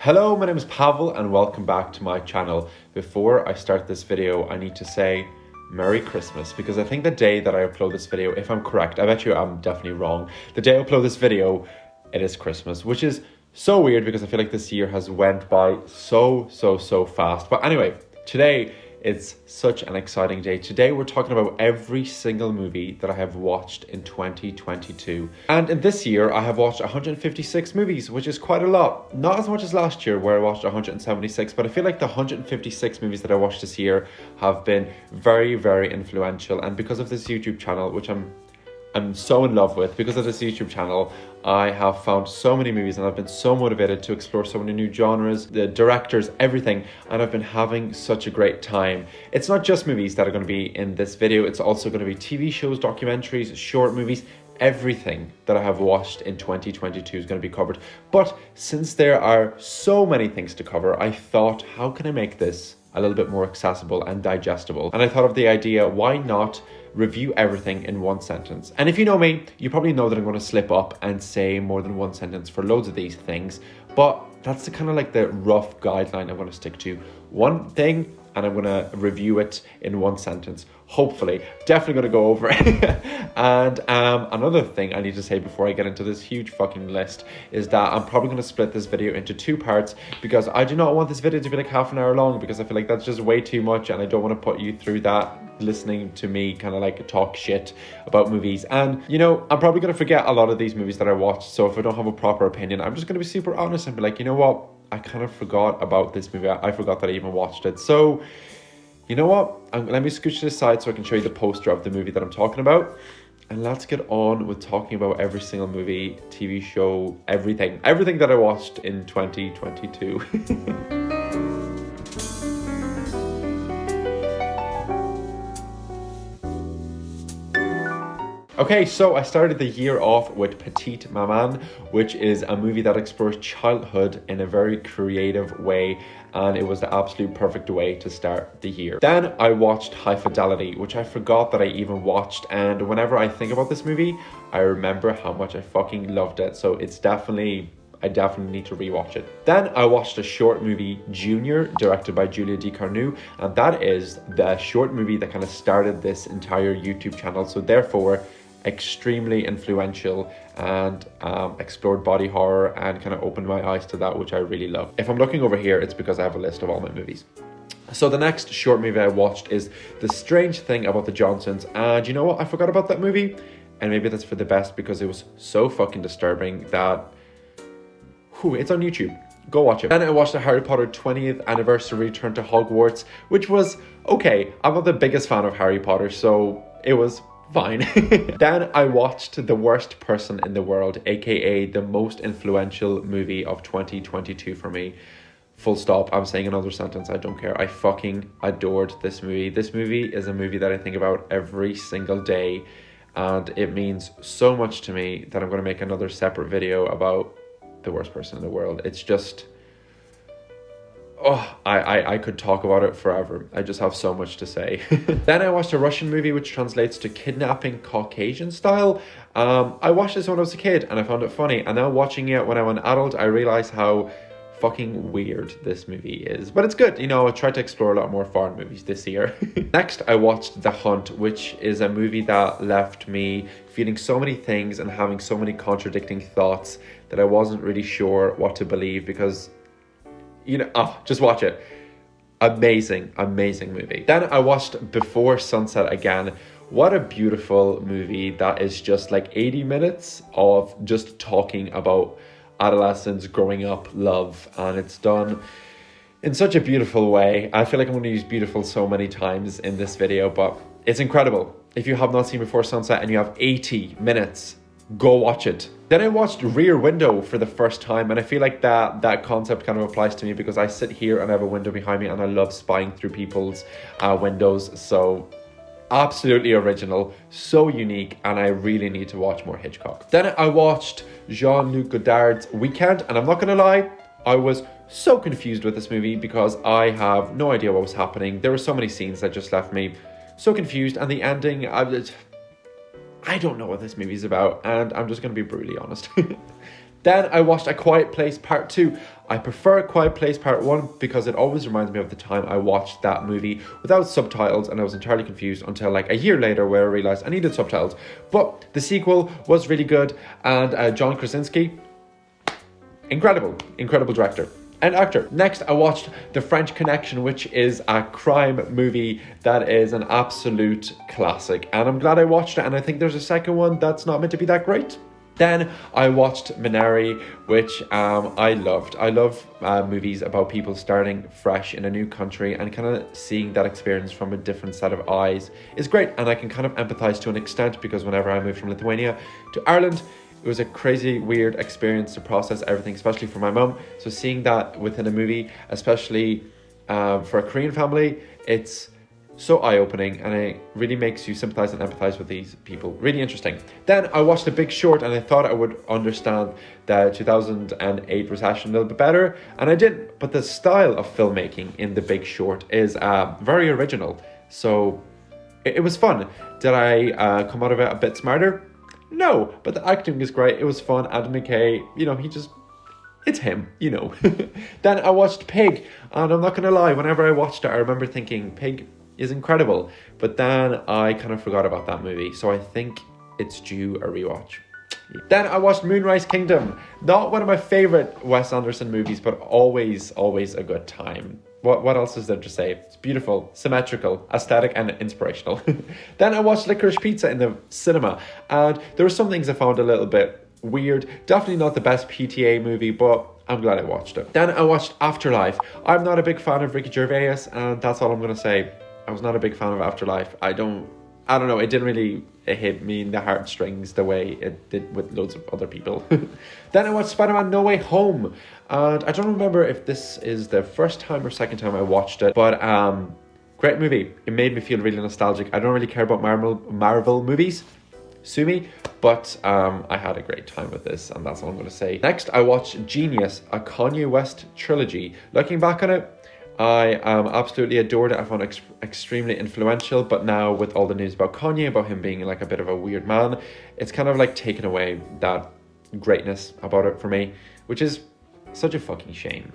Hello, my name is Pavel and welcome back to my channel. Before I start this video, I need to say Merry Christmas because I think the day that I upload this video, if I'm correct, I bet you I'm definitely wrong. The day I upload this video, it is Christmas, which is so weird because I feel like this year has went by so fast. But anyway, today it's such an exciting day. Today we're talking about every single movie that I have watched in 2022. And in this year, I have watched 156 movies, which is quite a lot. Not as much as last year where I watched 176, but I feel like the 156 movies that I watched this year have been very influential. And because of this YouTube channel, which I'm so in love with, because of this YouTube channel, I have found so many movies and I've been so motivated to explore so many new genres, the directors, everything, and I've been having such a great time. It's not just movies that are going to be in this video, it's also going to be TV shows, documentaries, short movies. Everything that I have watched in 2022 is going to be covered. But since there are so many things to cover, I thought, how can I make this a little bit more accessible and digestible? And I thought of the idea, why not review everything in one sentence? And if you know me, you probably know that I'm going to slip up and say more than one sentence for loads of these things, but that's the kind of like the rough guideline I'm going to stick to. One thing, and I'm going to review it in one sentence. Hopefully, definitely going to go over it. And another thing I need to say before I get into this huge fucking list is that I'm probably going to split this video into two parts because I do not want this video to be like half an hour long because I feel like that's just way too much and I don't want to put you through that listening to me kind of like talk shit about movies. And you know, I'm probably going to forget a lot of these movies that I watched, so if I don't have a proper opinion, I'm just going to be super honest and be like, you know what, I kind of forgot about this movie. I forgot that I even watched it. So you know what, let me scooch to the side so I can show you the poster of the movie that I'm talking about, and let's get on with talking about every single movie, TV show, everything that I watched in 2022. Okay, so I started the year off with Petite Maman, which is a movie that explores childhood in a very creative way, and it was the absolute perfect way to start the year. Then I watched High Fidelity, which I forgot that I even watched, and whenever I think about this movie, I remember how much I fucking loved it, so I definitely need to rewatch it. Then I watched a short movie, Junior, directed by Julia DeCarnu, and that is the short movie that kind of started this entire YouTube channel, so therefore extremely influential and explored body horror and kind of opened my eyes to that, which I really love. If I'm looking over here, it's because I have a list of all my movies. So the next short movie I watched is The Strange Thing About the Johnsons, and you know what, I forgot about that movie, and maybe that's for the best because it was so fucking disturbing that it's on YouTube. Go watch it. Then I watched the Harry Potter 20th anniversary return to Hogwarts, which was okay. I'm not the biggest fan of Harry Potter, so it was fine. Then I watched The Worst Person in the World, aka the most influential movie of 2022 for me. Full stop. I'm saying another sentence, I don't care. I fucking adored this movie. This movie is a movie that I think about every single day, and it means so much to me that I'm going to make another separate video about The Worst Person in the World. It's just, oh, I could talk about it forever. I just have so much to say. Then I watched a Russian movie which translates to Kidnapping Caucasian Style. I watched this when I was a kid and I found it funny, and now watching it when I'm an adult, I realize how fucking weird this movie is, but it's good. You know, I tried to explore a lot more foreign movies this year. Next, I watched The Hunt, which is a movie that left me feeling so many things and having so many contradicting thoughts that I wasn't really sure what to believe because, you know, just watch it. Amazing movie. Then I watched Before Sunset again. What a beautiful movie that is just like 80 minutes of just talking about adolescence, growing up, love, and it's done in such a beautiful way. I feel like I'm going to use beautiful so many times in this video, but it's incredible. If you have not seen Before Sunset and you have 80 minutes, go watch it. Then I watched Rear Window for the first time, and I feel like that concept kind of applies to me because I sit here and I have a window behind me and I love spying through people's windows. So absolutely original, so unique, and I really need to watch more Hitchcock. Then I watched Jean-Luc Godard's Weekend, and I'm not gonna lie, I was so confused with this movie because I have no idea what was happening. There were so many scenes that just left me so confused, and the ending, I don't know what this movie's about, and I'm just gonna be brutally honest. Then I watched A Quiet Place Part 2. I prefer A Quiet Place Part 1 because it always reminds me of the time I watched that movie without subtitles, and I was entirely confused until like a year later where I realized I needed subtitles. But the sequel was really good, and John Krasinski, incredible director and actor. Next, I watched The French Connection, which is a crime movie that is an absolute classic, and I'm glad I watched it, and I think there's a second one that's not meant to be that great. Then I watched Minari, which I loved. I love movies about people starting fresh in a new country, and kind of seeing that experience from a different set of eyes is great. And I can kind of empathize to an extent, because whenever I moved from Lithuania to Ireland, it was a crazy, weird experience to process everything, especially for my mum. So seeing that within a movie, especially for a Korean family, it's so eye-opening, and it really makes you sympathize and empathize with these people. Really interesting. Then I watched The Big Short, and I thought I would understand the 2008 recession a little bit better, and I didn't. But the style of filmmaking in The Big Short is very original, so it was fun. Did I come out of it a bit smarter? No, but the acting is great. It was fun. Adam McKay, it's him, Then I watched Pig, and I'm not gonna lie, whenever I watched it, I remember thinking Pig is incredible, but then I kind of forgot about that movie, so I think it's due a rewatch. Then I watched Moonrise Kingdom. Not one of my favorite Wes Anderson movies, but always a good time. What else is there to say? It's beautiful, symmetrical, aesthetic, and inspirational. Then I watched Licorice Pizza in the cinema, and there were some things I found a little bit weird. Definitely not the best PTA movie, but I'm glad I watched it. Then I watched Afterlife. I'm not a big fan of Ricky Gervais, and that's all I'm gonna say. I was not a big fan of Afterlife. I don't know, it didn't really hit me in the heartstrings the way it did with loads of other people. Then I watched Spider-Man No Way Home, and I don't remember if this is the first time or second time I watched it, but great movie. It made me feel really nostalgic. I don't really care about Marvel movies, sue me, but I had a great time with this, and that's all I'm going to say. Next, I watched Genius, a Kanye West trilogy. Looking back on it, I absolutely adored it. I found it extremely influential, but now with all the news about Kanye, about him being like a bit of a weird man, it's kind of like taken away that greatness about it for me, which is such a fucking shame.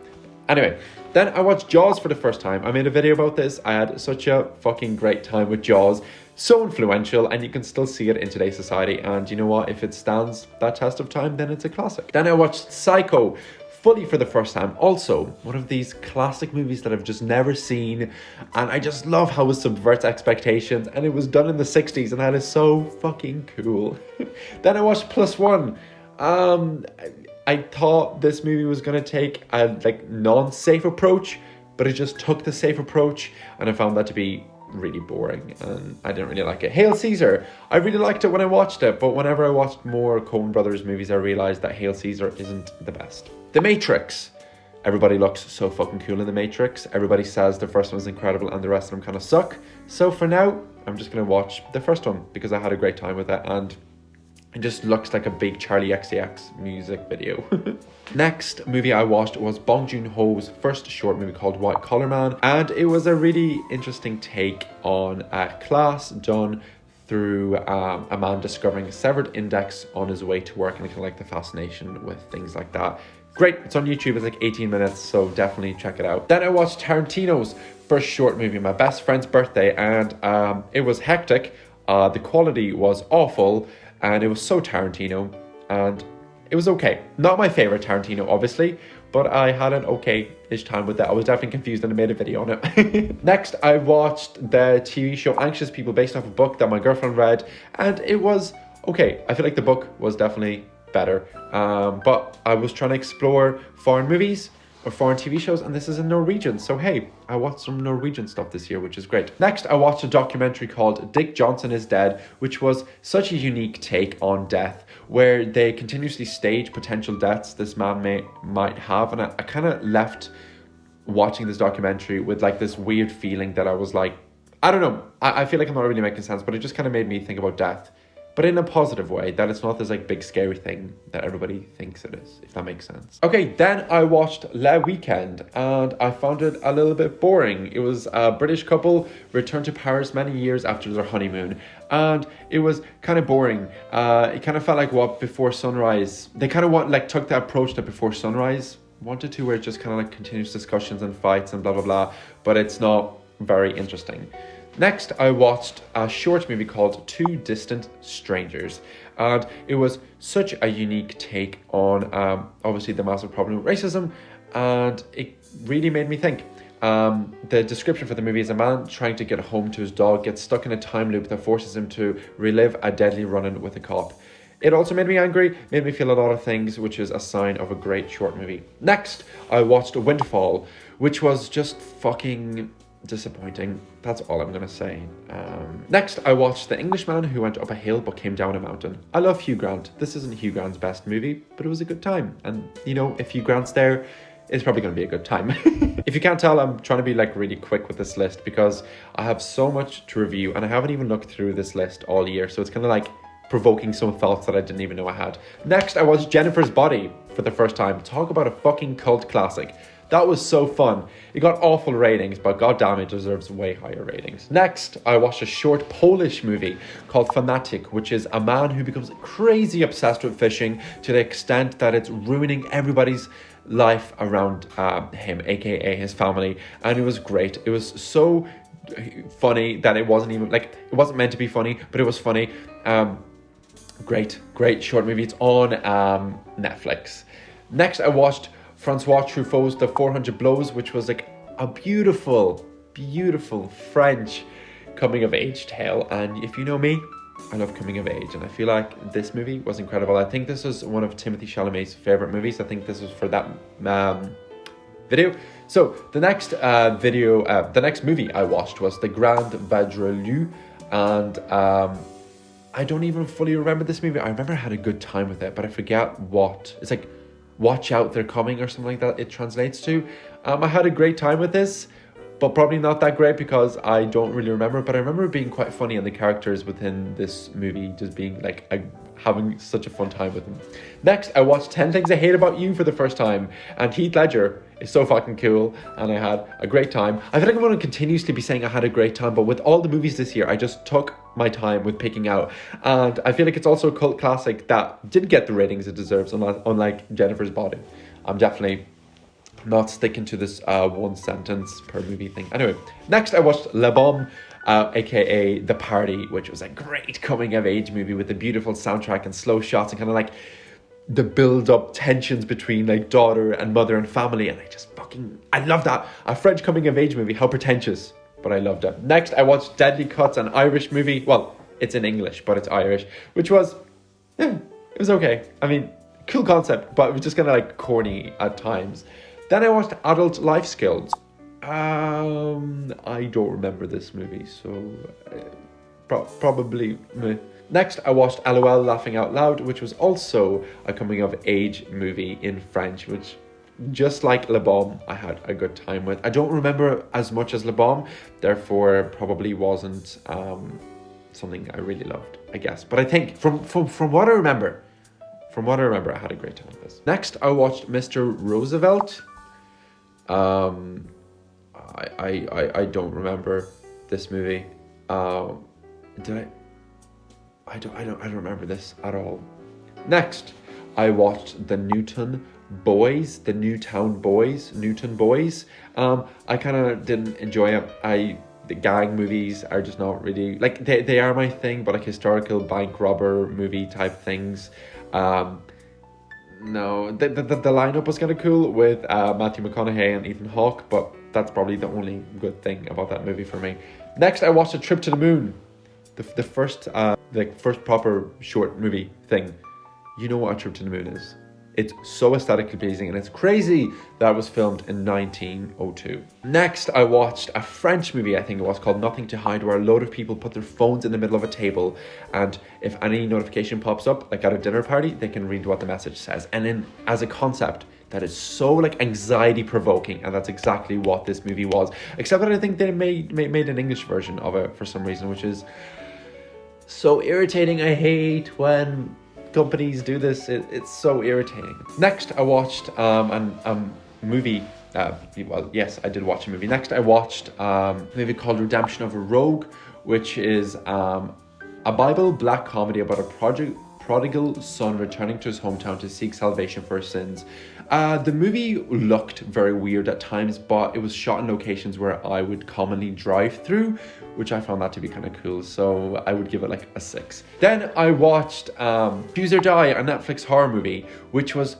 Anyway, then I watched Jaws for the first time. I made a video about this. I had such a fucking great time with Jaws. So influential, and you can still see it in today's society. And you know what? If it stands that test of time, then it's a classic. Then I watched Psycho fully for the first time. Also, one of these classic movies that I've just never seen, and I just love how it subverts expectations, and it was done in the 60s, and that is so fucking cool. Then I watched Plus One. I thought this movie was gonna take a non-safe approach, but it just took the safe approach, and I found that to be really boring, and I didn't really like it. Hail Caesar, I really liked it when I watched it, but whenever I watched more Coen Brothers movies, I realized that Hail Caesar isn't the best. The Matrix. Everybody looks so fucking cool in The Matrix. Everybody says the first one's incredible and the rest of them kind of suck. So for now, I'm just gonna watch the first one because I had a great time with it, and it just looks like a big Charlie XCX music video. Next movie I watched was Bong Joon-ho's first short movie called White Collar Man, and it was a really interesting take on a class done through a man discovering a severed index on his way to work, and kind of like the fascination with things like that. Great, it's on YouTube, it's like 18 minutes, so definitely check it out. Then I watched Tarantino's first short movie, My Best Friend's Birthday, and it was hectic. The quality was awful, and it was so Tarantino, and it was okay. Not my favorite Tarantino, obviously, but I had an okay-ish time with that. I was definitely confused, and I made a video on it. Next, I watched the TV show Anxious People, based off a book that my girlfriend read, and it was okay. I feel like the book was definitely better, but I was trying to explore foreign movies or foreign TV shows, and this is in Norwegian, so hey, I watched some Norwegian stuff this year, which is great. Next, I watched a documentary called Dick Johnson is Dead, which was such a unique take on death, where they continuously stage potential deaths this man might have, and I kind of left watching this documentary with like this weird feeling that I was like, I don't know, I feel like I'm not really making sense, but it just kind of made me think about death but in a positive way, that it's not this like big scary thing that everybody thinks it is, if that makes sense. Okay, then I watched Le Weekend, and I found it a little bit boring. It was a British couple returned to Paris many years after their honeymoon, and it was kind of boring. It kind of felt like what Before Sunrise, they kind of took the approach that Before Sunrise wanted to, where it just kind of like continuous discussions and fights and blah blah blah, but it's not very interesting. Next, I watched a short movie called Two Distant Strangers, and it was such a unique take on obviously the massive problem with racism, and it really made me think. The description for the movie is a man trying to get home to his dog gets stuck in a time loop that forces him to relive a deadly run-in with a cop. It also made me angry, made me feel a lot of things, which is a sign of a great short movie. Next, I watched Windfall, which was just fucking disappointing. That's all I'm gonna say. Next, I watched The Englishman Who Went Up a Hill But Came Down a Mountain. I love Hugh Grant. This isn't Hugh Grant's best movie, but it was a good time. And you know, if Hugh Grant's there, it's probably gonna be a good time. If you can't tell, I'm trying to be like really quick with this list because I have so much to review and I haven't even looked through this list all year. So it's kind of like provoking some thoughts that I didn't even know I had. Next, I watched Jennifer's Body for the first time. Talk about a fucking cult classic. That was so fun. It got awful ratings, but goddamn, it deserves way higher ratings. Next, I watched a short Polish movie called Fanatic, which is a man who becomes crazy obsessed with fishing to the extent that it's ruining everybody's life around him, aka his family. And it was great. It was so funny that it wasn't even like, it wasn't meant to be funny, but it was funny. Great short movie. It's on Netflix. Next, I watched Francois Truffaut's The 400 Blows, which was like a beautiful French coming of age tale. And if you know me, I love coming of age, and I feel like this movie was incredible. I think this was one of Timothée Chalamet's favorite movies. I think this was for that video. So the next the next movie I watched was The Grand Vadrouille, and I don't even fully remember this movie. I remember I had a good time with it, but I forget what it's like. Watch out, they're coming, or something like that it translates to. I had a great time with this, but probably not that great because I don't really remember, but I remember it being quite funny and the characters within this movie just being like having such a fun time with them. Next, I watched 10 Things I Hate About You for the first time, and Heath Ledger is so fucking cool, and I had a great time. I feel like I'm going to continuously be saying I had a great time, but with all the movies this year, I just took my time with picking out, and I feel like it's also a cult classic that didn't get the ratings it deserves, unlike Jennifer's Body. I'm definitely not sticking to this one sentence per movie thing. Anyway, next I watched Le Bon, aka The Party, which was a great coming of age movie with a beautiful soundtrack and slow shots and kind of like the build up tensions between like daughter and mother and family, and I love that. A French coming of age movie, how pretentious, but I loved it. Next I watched Deadly Cuts, an Irish movie. Well, it's in English, but it's Irish, which was, yeah, it was okay. I mean, cool concept, but it was just kind of like corny at times. Then I watched Adult Life Skills. I don't remember this movie, so probably meh. Next, I watched LOL Laughing Out Loud, which was also a coming of age movie in French, which, just like Le Bon, I had a good time with. I don't remember as much as Le Bon, therefore probably wasn't something I really loved, I guess. But I think from what I remember, I had a great time with this. Next, I watched Mr. Roosevelt. I don't remember this movie. I don't remember this at all. Next, I watched the Newton Boys. I kind of didn't enjoy it. The gang movies are just not really like they are my thing, but like historical bank robber movie type things. No, the lineup was kind of cool with Matthew McConaughey and Ethan Hawke, but that's probably the only good thing about that movie for me. Next, I watched A Trip to the Moon, the first proper short movie thing. You know what A Trip to the Moon is. It's so aesthetically pleasing, and it's crazy that it was filmed in 1902. Next, I watched a French movie, I think it was, called Nothing to Hide, where a load of people put their phones in the middle of a table, and if any notification pops up, like at a dinner party, they can read what the message says. And then, as a concept, that is so like anxiety provoking, and that's exactly what this movie was. Except that I think they made an English version of it for some reason, which is So irritating. I hate when companies do this. It's so irritating. Next, I watched a movie. Well, yes, I did watch a movie. Next, I watched a movie called Redemption of a Rogue, which is a Bible black comedy about a prodigal son returning to his hometown to seek salvation for his sins. The movie looked very weird at times, but it was shot in locations where I would commonly drive through, which I found that to be kind of cool, so I would give it like a 6. Then I watched Choose or Die, a Netflix horror movie, which was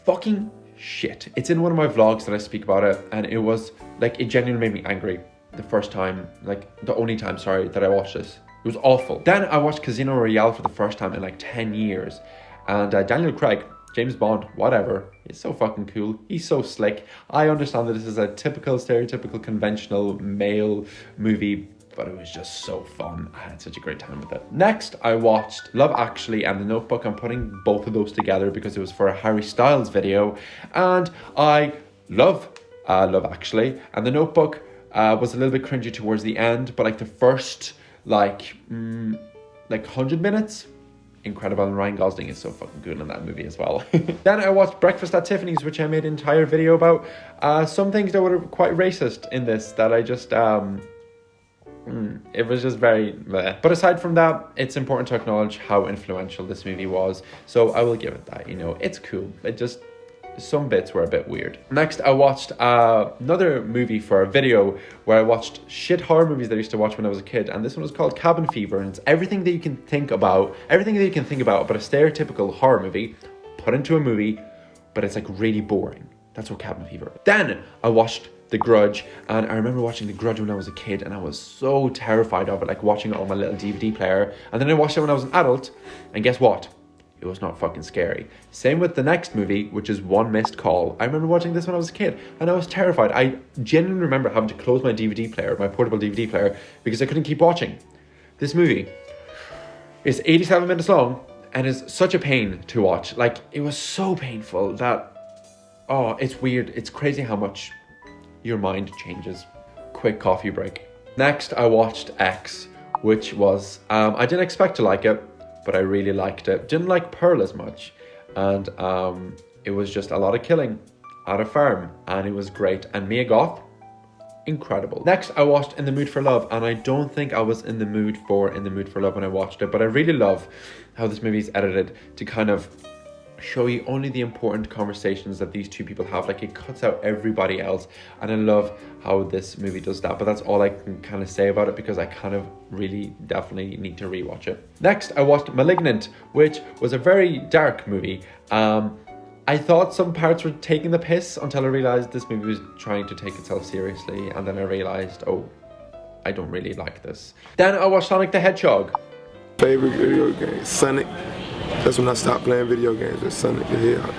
fucking shit. It's in one of my vlogs that I speak about it, and it was like, it genuinely made me angry the first time, like the only time, sorry, that I watched this. It was awful. Then I watched Casino Royale for the first time in like 10 years. And Daniel Craig, James Bond, whatever, he's so fucking cool. He's so slick. I understand that this is a typical, stereotypical, conventional male movie, but it was just so fun. I had such a great time with it. Next, I watched Love Actually and The Notebook. I'm putting both of those together because it was for a Harry Styles video. And I love Love Actually. And The Notebook was a little bit cringy towards the end, but like the first like 100 minutes, incredible. And Ryan Gosling is so fucking good in that movie as well. Then I watched Breakfast at Tiffany's, which I made an entire video about. Some things that were quite racist in this that I just it was just very bleh. But aside from that, it's important to acknowledge how influential this movie was, so I will give it that. You know, it's cool. It just, some bits were a bit weird. Next, I watched another movie for a video where I watched shit horror movies that I used to watch when I was a kid, and this one was called Cabin Fever, and it's everything that you can think about a stereotypical horror movie put into a movie, but it's like really boring. That's what Cabin Fever is. Then I watched The Grudge, and I remember watching The Grudge when I was a kid, and I was so terrified of it, like watching it on my little DVD player. And then I watched it when I was an adult, and guess what? It was not fucking scary. Same with the next movie, which is One Missed Call. I remember watching this when I was a kid, and I was terrified. I genuinely remember having to close my DVD player, my portable DVD player, because I couldn't keep watching. This movie is 87 minutes long, and is such a pain to watch. Like, it was so painful that, oh, it's weird. It's crazy how much your mind changes. Quick coffee break. Next, I watched X, which was, I didn't expect to like it, but I really liked it. Didn't like Pearl as much, and it was just a lot of killing at a farm, and it was great. And Mia Goth, incredible. Next, I watched In the Mood for Love, and I don't think I was in the mood for Love when I watched it, but I really love how this movie is edited to kind of show you only the important conversations that these two people have. Like, it cuts out everybody else, and I love how this movie does that. But that's all I can kind of say about it, because I kind of really definitely need to rewatch it. Next, I watched Malignant, which was a very dark movie. I thought some parts were taking the piss until I realized this movie was trying to take itself seriously, and then I realized, oh, I don't really like this. Then I watched Sonic the Hedgehog. Favorite video game, Sonic. That's when I stopped playing video games with Sonic the Hedgehog.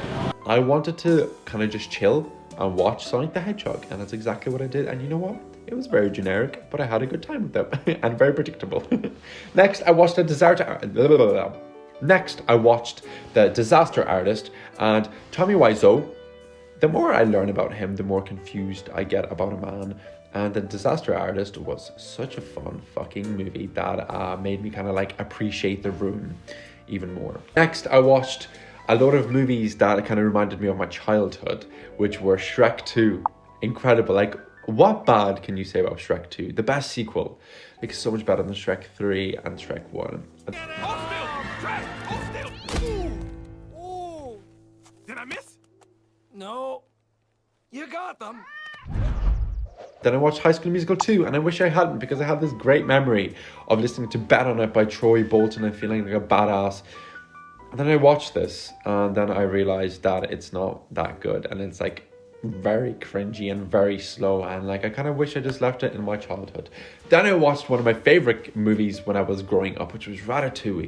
I wanted to kind of just chill and watch Sonic the Hedgehog, and that's exactly what I did. And you know what? It was very generic, but I had a good time with them and very predictable. Next, I watched The Disaster Artist, and Tommy Wiseau. The more I learn about him, the more confused I get about a man. And The Disaster Artist was such a fun fucking movie that made me kind of like appreciate The Room even more. Next, I watched a lot of movies that kind of reminded me of my childhood, which were Shrek 2. Incredible. Like, what bad can you say about Shrek 2? The best sequel. Like, so much better than Shrek 3 and Shrek 1. Ooh. Did I miss? No. You got them. Then I watched High School Musical 2, and I wish I hadn't, because I had this great memory of listening to Bet On It by Troy Bolton and feeling like a badass. And then I watched this, and then I realized that it's not that good, and it's like very cringy and very slow, and like I kind of wish I just left it in my childhood. Then I watched one of my favorite movies when I was growing up, which was Ratatouille.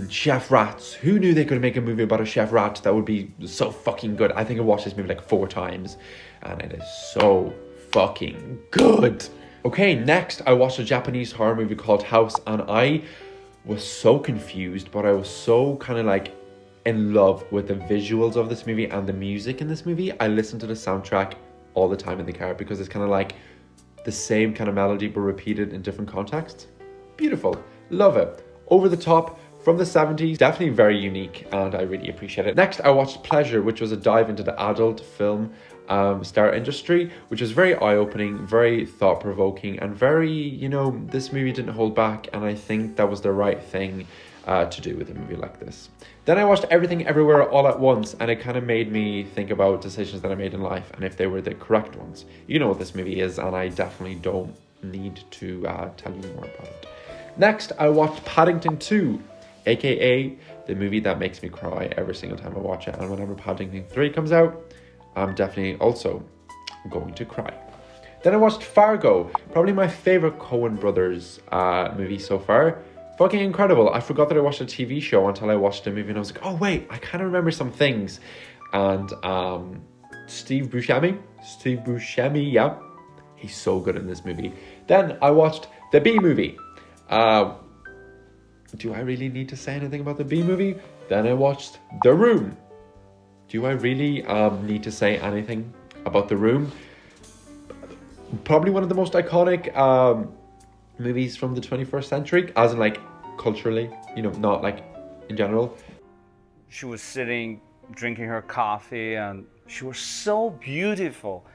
Chef Rats. Who knew they could make a movie about a chef rat that would be so fucking good? I think I watched this movie like 4 times, and it is so fucking good. Okay, next I watched a Japanese horror movie called House, and I was so confused, but I was so kind of like in love with the visuals of this movie and the music in this movie. I listened to the soundtrack all the time in the car, because it's kind of like the same kind of melody but repeated in different contexts. Beautiful. Love it. Over the top, from the 70s, definitely very unique, and I really appreciate it. Next, I watched Pleasure, which was a dive into the adult film star industry, which was very eye-opening, very thought-provoking, and very, you know, this movie didn't hold back, and I think that was the right thing to do with a movie like this. Then I watched Everything Everywhere All at Once, and it kind of made me think about decisions that I made in life and if they were the correct ones. You know what this movie is, and I definitely don't need to tell you more about it. Next, I watched Paddington 2, aka the movie that makes me cry every single time I watch it, and whenever Paddington 3 comes out, I'm definitely also going to cry. Then I watched Fargo, probably my favorite Coen Brothers movie so far. Fucking incredible. I forgot that I watched a TV show until I watched the movie, and I was like, oh wait, I kind of remember some things. And Steve Buscemi, yeah, he's so good in this movie. Then I watched the Bee Movie. Do I really need to say anything about the Bee Movie? Then I watched The Room. Do I really need to say anything about The Room? Probably one of the most iconic movies from the 21st century, as in like culturally, you know, not like in general. She was sitting, drinking her coffee, and she was so beautiful.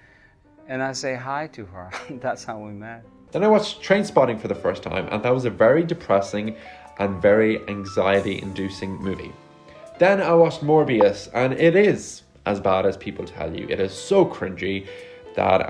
And I say hi to her. That's how we met. Then I watched Trainspotting for the first time, and that was a very depressing and very anxiety-inducing movie. Then I watched Morbius, and it is as bad as people tell you. It is so cringy that,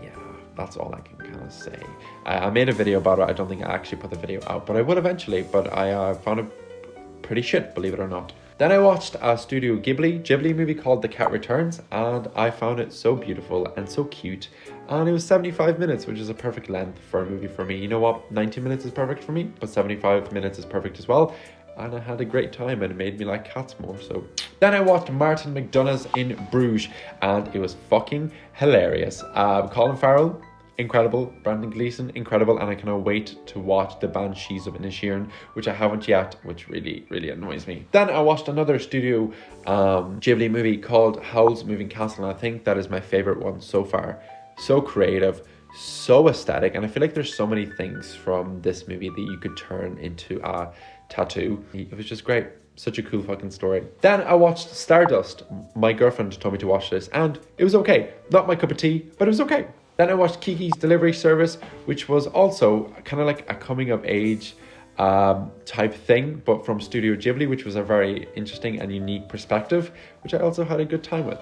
yeah, that's all I can kind of say. I made a video about it. I don't think I actually put the video out, but I will eventually. But I found it pretty shit, believe it or not. Then I watched a Studio Ghibli movie called The Cat Returns, and I found it so beautiful and so cute. And it was 75 minutes, which is a perfect length for a movie for me. You know what? 90 minutes is perfect for me, but 75 minutes is perfect as well. And I had a great time, and it made me like cats more. So then I watched Martin McDonagh's In Bruges, and it was fucking hilarious. Colin Farrell, incredible. Brendan Gleeson, incredible. And I cannot wait to watch The Banshees of Inisherin, which I haven't yet, which really, really annoys me. Then I watched another Studio Ghibli movie called Howl's Moving Castle, and I think that is my favorite one so far. So creative, so aesthetic, and I feel like there's so many things from this movie that you could turn into a tattoo. It was just great. Such a cool fucking story. Then I watched Stardust. My girlfriend told me to watch this, and it was okay. Not my cup of tea, but it was okay. Then I watched Kiki's Delivery Service, which was also kind of like a coming of age type thing, but from Studio Ghibli, which was a very interesting and unique perspective, which I also had a good time with.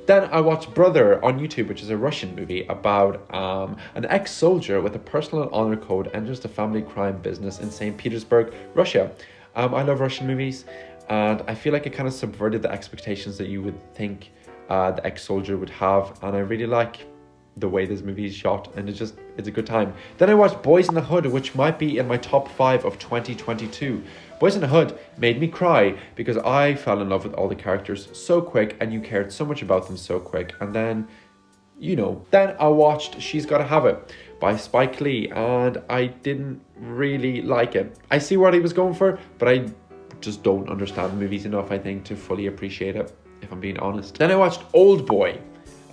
Then I watched Brother on YouTube, which is a Russian movie about an ex-soldier with a personal honor code enters the family crime business in St. Petersburg, Russia. I love Russian movies, and I feel like it kind of subverted the expectations that you would think the ex-soldier would have, and I really like the way this movie is shot, and it's a good time. Then I watched Boys in the Hood, which might be in my top 5 of 2022. Boys in the Hood made me cry because I fell in love with all the characters so quick, and you cared so much about them so quick. And then, you know, then I watched She's Gotta Have It by Spike Lee, and I didn't really like it. I see what he was going for, but I just don't understand movies enough, I think, to fully appreciate it, if I'm being honest. Then I watched Old Boy,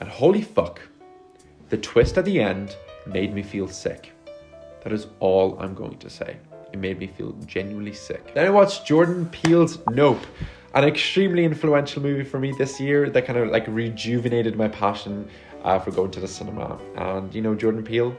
and holy fuck, the twist at the end made me feel sick. That is all I'm going to say. It made me feel genuinely sick. Then I watched Jordan Peele's Nope, an extremely influential movie for me this year that kind of like rejuvenated my passion for going to the cinema. And you know, Jordan Peele,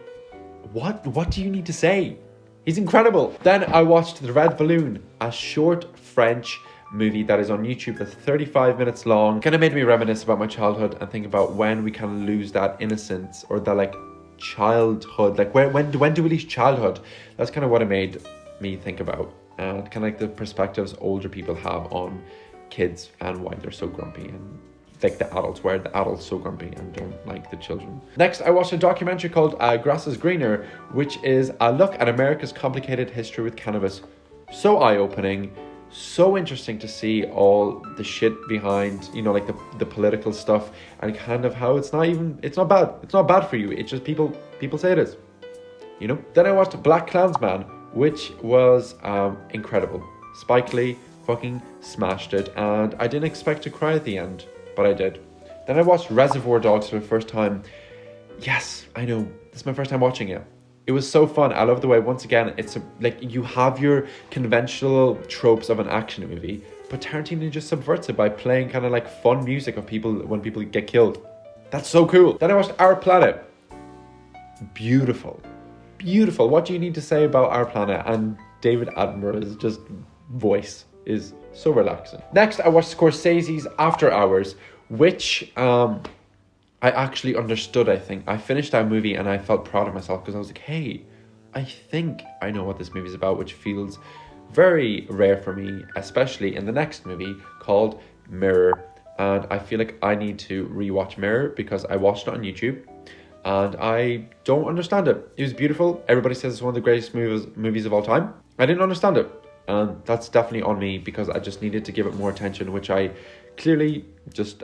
what do you need to say? He's incredible. Then I watched The Red Balloon, a short French movie that is on YouTube that's 35 minutes long. Kind of made me reminisce about my childhood and think about when we kind of lose that innocence or that like childhood, like when do we lose childhood? That's kind of what it made me think about, and kind of like the perspectives older people have on kids and why they're so grumpy, and like the adults, why are the adults so grumpy and don't like the children. Next, I watched a documentary called Grass is Greener, which is a look at America's complicated history with cannabis. So eye-opening, so interesting to see all the shit behind, you know, like the political stuff, and kind of how it's not bad for you, it's just people say it is, you know. Then I watched Black Klansman, which was incredible. Spike Lee fucking smashed it, and I didn't expect to cry at the end, but I did. Then I watched Reservoir Dogs for the first time. Yes, I know, this is my first time watching it. It was so fun. I love the way, once again, it's like you have your conventional tropes of an action movie, but Tarantino just subverts it by playing kind of like fun music of people when people get killed. That's so cool. Then I watched Our Planet. Beautiful. Beautiful. What do you need to say about Our Planet? And David Attenborough's just voice is so relaxing. Next, I watched Scorsese's After Hours, which I actually understood, I think. I finished that movie and I felt proud of myself because I was like, hey, I think I know what this movie is about, which feels very rare for me, especially in the next movie called Mirror. And I feel like I need to rewatch Mirror because I watched it on YouTube and I don't understand it. It was beautiful. Everybody says it's one of the greatest movies of all time. I didn't understand it. And that's definitely on me because I just needed to give it more attention, which I clearly just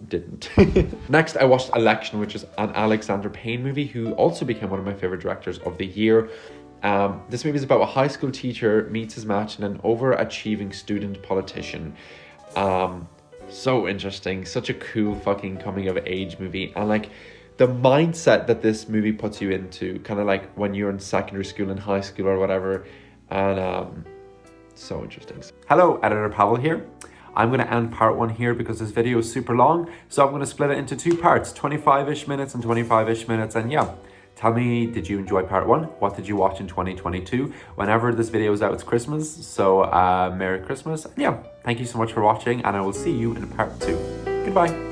didn't. Next, I watched Election, which is an Alexander Payne movie, who also became one of my favorite directors of the year. This movie is about a high school teacher meets his match and an overachieving student politician. So interesting. Such a cool fucking coming of age movie. And like the mindset that this movie puts you into, kind of like when you're in secondary school and high school or whatever. And so interesting. Hello, Editor Pavel here. I'm going to end part 1 here because this video is super long. So I'm going to split it into 2 parts, 25-ish minutes and 25-ish minutes. And yeah, tell me, did you enjoy part 1? What did you watch in 2022? Whenever this video is out, it's Christmas. So Merry Christmas. And yeah, thank you so much for watching and I will see you in part 2. Goodbye.